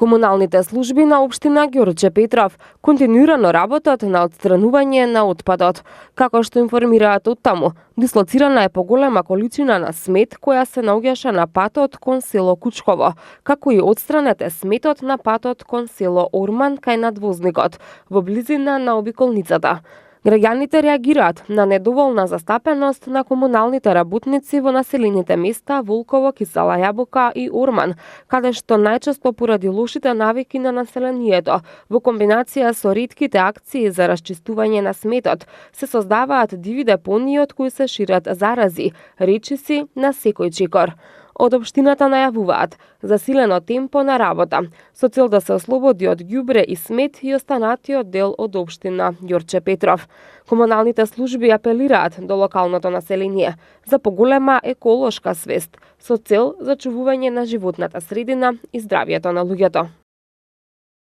Комуналните служби на општина Ѓорче Петров континуирано работат на отстранување на отпадот. Како што информираат од таму, дислоцирана е поголема количина на смет која се наоѓаше на патот кон село Кучково, како и отстранете сметот на патот кон село Орман кај надвозникот, во близина на обиколницата. Граѓаните реагираат на недоволна застапеност на комуналните работници во населените места Волково, Кисела Јабука и Орман, каде што најчесто поради лошите навики на населението, во комбинација со ретките акции за расчистување на сметот, се создаваат диви депонии од кои се шират зарази, речиси на секој чекор. Од општината најавуваат засилено темпо на работа, со цел да се ослободи од ѓубре и смет и останатиот дел од општина Ѓорче Петров. Комуналните служби апелираат до локалното население за поголема еколошка свест, со цел зачувување на животната средина и здравјето на луѓето.